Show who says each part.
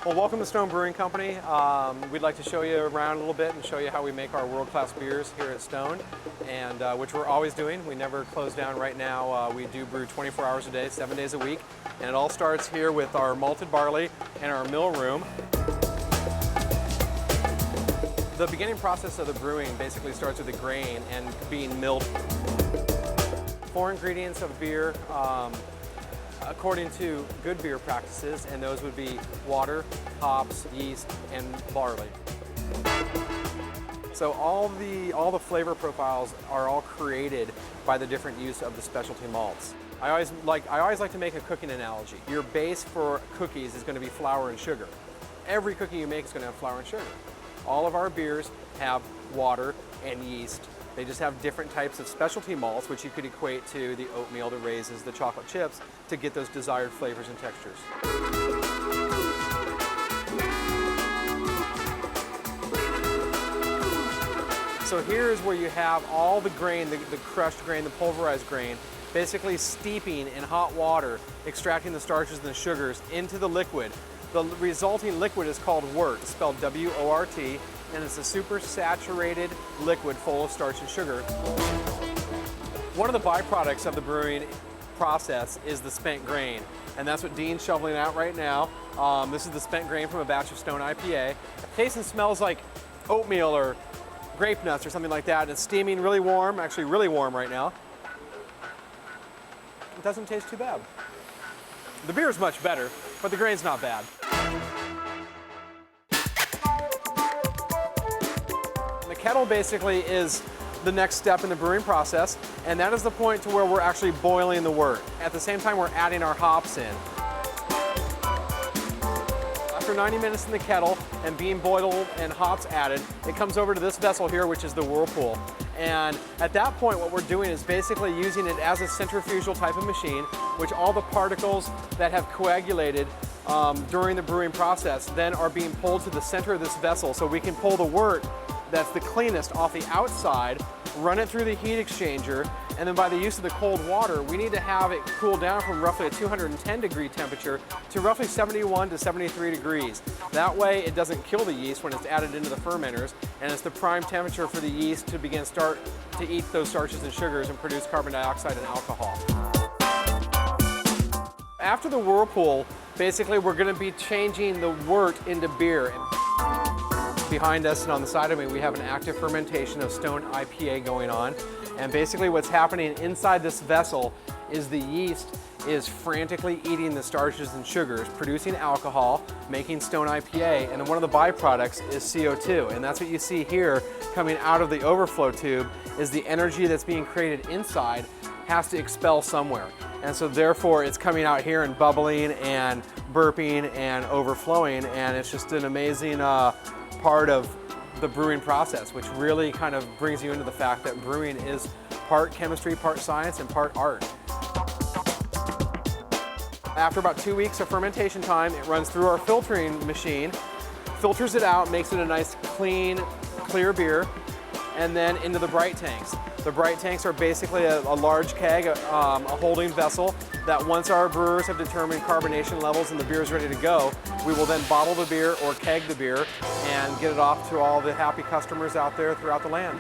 Speaker 1: Well, welcome to Stone Brewing Company. We'd like to show you around a little bit and show you how we make our world-class beers here at Stone, and which we're always doing. We never close down. Right now we do brew 24 hours a day, 7 days a week, and it all starts here with our malted barley and our mill room. The beginning process of the brewing basically starts with the grain and being milled. 4 ingredients of beer according to good beer practices, and those would be water, hops, yeast, and barley. So all the flavor profiles are all created by the different use of the specialty malts. I always like to make a cooking analogy. Your base for cookies is going to be flour and sugar. Every cookie you make is going to have flour and sugar. All of our beers have water and yeast. They just have different types of specialty malts, which you could equate to the oatmeal, the raisins, the chocolate chips, to get those desired flavors and textures. So here is where you have all the grain, the crushed grain, the pulverized grain, basically steeping in hot water, extracting the starches and the sugars into the liquid. The resulting liquid is called wort, spelled W-O-R-T, and it's a super saturated liquid full of starch and sugar. One of the byproducts of the brewing process is the spent grain, and that's what Dean's shoveling out right now. This is the spent grain from a batch of Stone IPA. It tastes and smells like oatmeal or grape nuts or something like that, and it's steaming really warm, actually really warm right now. It doesn't taste too bad. The beer is much better, but the grain's not bad. The kettle basically is the next step in the brewing process, and that is the point to where we're actually boiling the wort. At the same time, we're adding our hops in. After 90 minutes in the kettle and being boiled and hops added, it comes over to this vessel here, which is the whirlpool. And at that point, what we're doing is basically using it as a centrifugal type of machine, which all the particles that have coagulated during the brewing process then are being pulled to the center of this vessel, so we can pull the wort that's the cleanest off the outside, run it through the heat exchanger, and then by the use of the cold water, we need to have it cool down from roughly a 210 degree temperature to roughly 71 to 73 degrees. That way it doesn't kill the yeast when it's added into the fermenters, and it's the prime temperature for the yeast to begin to eat those starches and sugars and produce carbon dioxide and alcohol. After the whirlpool, basically we're going to be changing the wort into beer. Behind us and on the side of me, we have an active fermentation of Stone IPA going on. And basically what's happening inside this vessel is the yeast is frantically eating the starches and sugars, producing alcohol, making Stone IPA, and then one of the byproducts is CO2. And that's what you see here coming out of the overflow tube, is the energy that's being created inside has to expel somewhere. And so therefore it's coming out here and bubbling and burping and overflowing, and it's just an amazing part of the brewing process, which really kind of brings you into the fact that brewing is part chemistry, part science, and part art. After about 2 weeks of fermentation time, it runs through our filtering machine, filters it out, makes it a nice clean, clear beer, and then into the bright tanks. The bright tanks are basically a large keg, a holding vessel, that once our brewers have determined carbonation levels and the beer is ready to go, we will then bottle the beer or keg the beer and get it off to all the happy customers out there throughout the land.